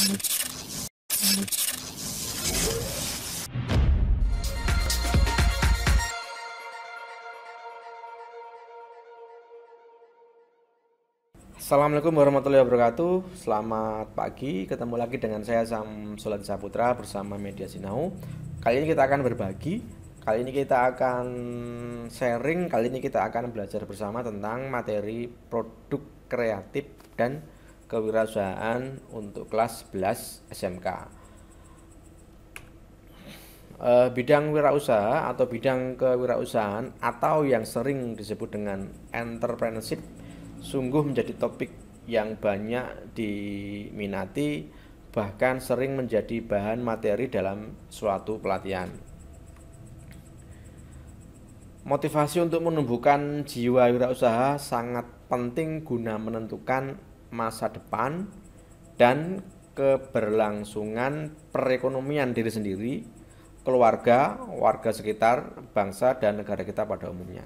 Assalamualaikum warahmatullahi wabarakatuh. Selamat pagi, ketemu lagi dengan saya Samsulad Saputra bersama Media Sinau. Kali ini kita akan berbagi, kali ini kita akan sharing, kali ini kita akan belajar bersama tentang materi produk kreatif dan kewirausahaan untuk kelas 11 SMK. Bidang wirausaha atau bidang kewirausahaan atau yang sering disebut dengan entrepreneurship sungguh menjadi topik yang banyak diminati, bahkan sering menjadi bahan materi dalam suatu pelatihan. Motivasi untuk menumbuhkan jiwa wirausaha sangat penting guna menentukan masa depan dan keberlangsungan perekonomian diri sendiri, keluarga, warga sekitar, bangsa, dan negara kita pada umumnya.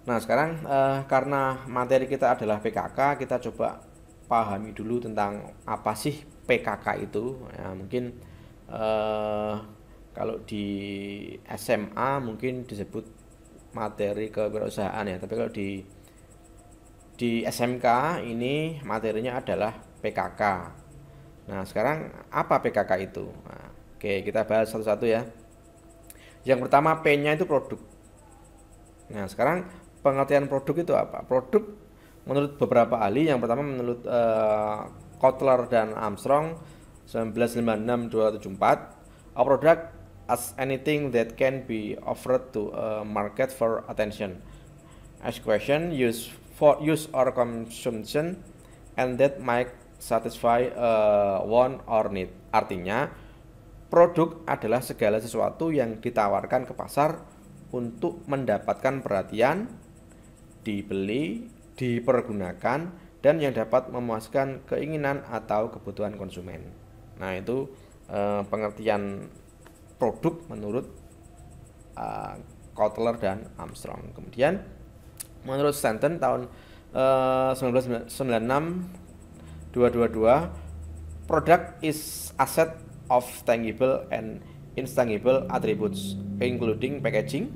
Nah sekarang karena materi kita adalah PKK, kita coba pahami dulu tentang apa sih PKK itu. Ya, mungkin kalau di SMA mungkin disebut materi kewirausahaan ya, tapi kalau di SMK ini materinya adalah PKK. Nah sekarang apa PKK itu? Nah, oke, kita bahas satu-satu ya. Yang pertama P-nya itu produk. Nah sekarang pengertian produk itu apa? Produk menurut beberapa ahli, yang pertama menurut Kotler dan Armstrong 1956-274, a product as anything that can be offered to a market for attention, as question, use or consumption, and that might satisfy want or need. Artinya, produk adalah segala sesuatu yang ditawarkan ke pasar untuk mendapatkan perhatian, dibeli, dipergunakan, dan yang dapat memuaskan keinginan atau kebutuhan konsumen. Nah itu pengertian produk menurut Kotler dan Armstrong. Kemudian menurut Stanton tahun 1996-222, product is asset of tangible and intangible attributes including packaging,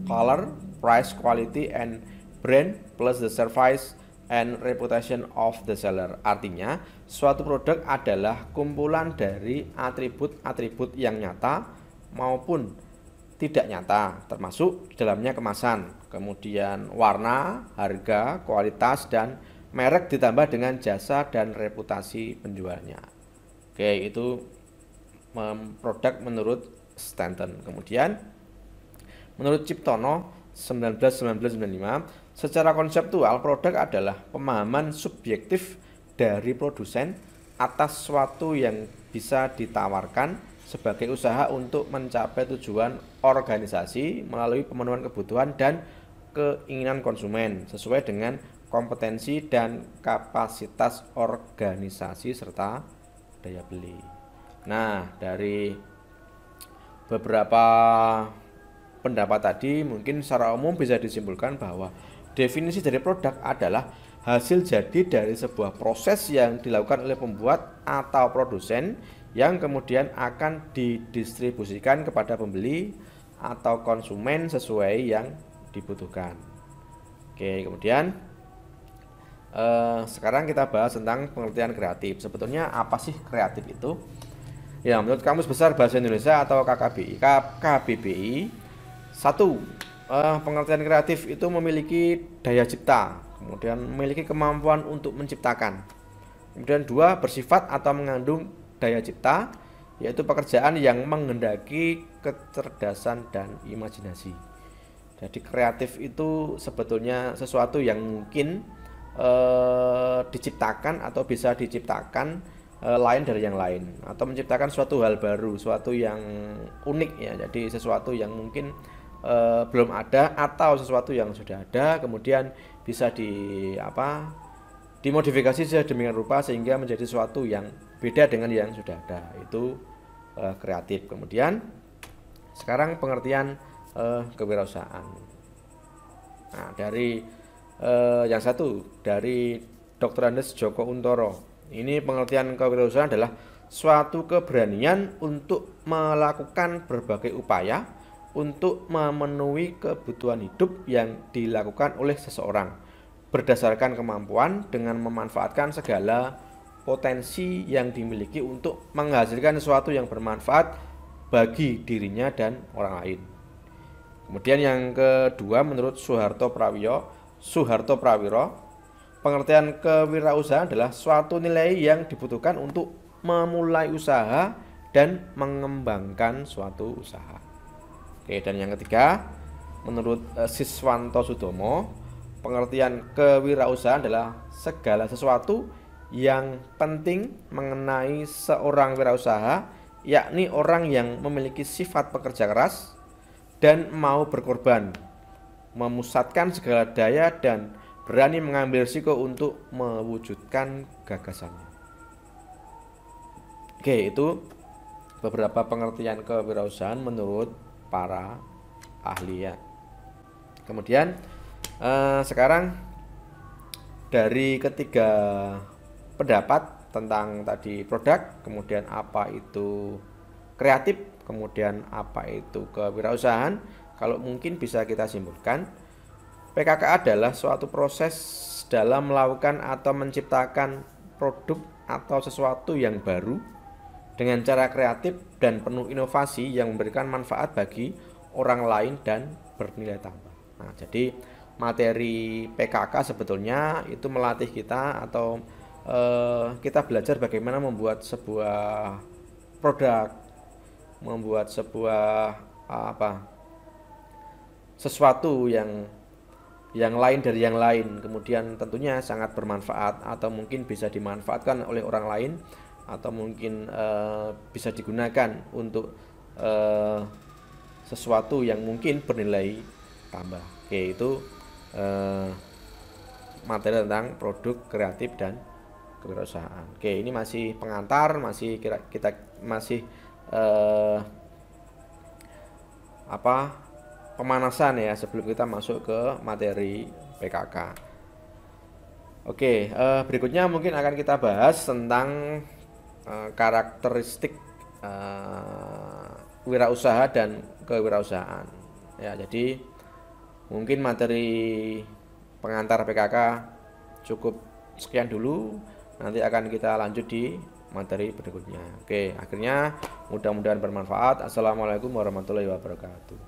color, price, quality, and brand plus the service and reputation of the seller. Artinya, suatu produk adalah kumpulan dari atribut-atribut yang nyata maupun tidak nyata, termasuk di dalamnya kemasan, kemudian warna, harga, kualitas, dan merek ditambah dengan jasa dan reputasi penjualnya. Oke, itu produk menurut Stanton. Kemudian menurut Ciptono 1995, secara konseptual produk adalah pemahaman subjektif dari produsen atas sesuatu yang bisa ditawarkan sebagai usaha untuk mencapai tujuan organisasi melalui pemenuhan kebutuhan dan keinginan konsumen sesuai dengan kompetensi dan kapasitas organisasi serta daya beli. Nah, dari beberapa pendapat tadi mungkin secara umum bisa disimpulkan bahwa definisi dari produk adalah hasil jadi dari sebuah proses yang dilakukan oleh pembuat atau produsen yang kemudian akan didistribusikan kepada pembeli atau konsumen sesuai yang dibutuhkan. Oke, kemudian sekarang kita bahas tentang pengertian kreatif. Sebetulnya apa sih kreatif itu? Ya, menurut Kamus Besar Bahasa Indonesia atau KBBI, satu, pengertian kreatif itu memiliki daya cipta, kemudian memiliki kemampuan untuk menciptakan. Kemudian dua, bersifat atau mengandung daya cipta, yaitu pekerjaan yang menghendaki kecerdasan dan imajinasi. Jadi kreatif itu sebetulnya sesuatu yang mungkin diciptakan atau bisa diciptakan lain dari yang lain, atau menciptakan suatu hal baru, suatu yang unik ya. Jadi sesuatu yang mungkin belum ada atau sesuatu yang sudah ada kemudian bisa dimodifikasi sedemikian rupa sehingga menjadi sesuatu yang beda dengan yang sudah ada. Itu kreatif. Kemudian sekarang pengertian kewirausahaan. Nah, dari yang satu dari Dr. Andes Joko Untoro Ini pengertian kewirausahaan adalah suatu keberanian untuk melakukan berbagai upaya untuk memenuhi kebutuhan hidup yang dilakukan oleh seseorang berdasarkan kemampuan dengan memanfaatkan segala potensi yang dimiliki untuk menghasilkan sesuatu yang bermanfaat bagi dirinya dan orang lain. Kemudian yang kedua, menurut Soeharto Prawiro, pengertian kewirausahaan adalah suatu nilai yang dibutuhkan untuk memulai usaha dan mengembangkan suatu usaha. Oke, dan yang ketiga, menurut Siswanto Sudomo, pengertian kewirausahaan adalah segala sesuatu yang penting mengenai seorang wirausaha, yakni orang yang memiliki sifat pekerja keras dan mau berkorban, memusatkan segala daya dan berani mengambil risiko untuk mewujudkan gagasannya. Oke, itu beberapa pengertian kewirausahaan menurut para ahli ya. Kemudian sekarang dari ketiga pendapat tentang tadi produk, kemudian apa itu kreatif, kemudian apa itu kewirausahaan, kalau mungkin bisa kita simpulkan, PKK adalah suatu proses dalam melakukan atau menciptakan produk atau sesuatu yang baru dengan cara kreatif dan penuh inovasi yang memberikan manfaat bagi orang lain dan bernilai tambah. Nah, jadi materi PKK sebetulnya itu melatih kita atau kita belajar bagaimana membuat sebuah produk, membuat sebuah sesuatu yang lain dari yang lain, kemudian tentunya sangat bermanfaat atau mungkin bisa dimanfaatkan oleh orang lain atau mungkin bisa digunakan untuk sesuatu yang mungkin bernilai tambah. Oke, itu materi tentang produk kreatif dan kewirausahaan. Oke, ini masih pengantar, masih kita masih pemanasan ya sebelum kita masuk ke materi PKK. Oke, berikutnya mungkin akan kita bahas tentang karakteristik wirausaha dan kewirausahaan. Ya, jadi mungkin materi pengantar PKK cukup sekian dulu. Nanti akan kita lanjut di materi berikutnya. Oke, akhirnya mudah-mudahan bermanfaat. Assalamualaikum warahmatullahi wabarakatuh.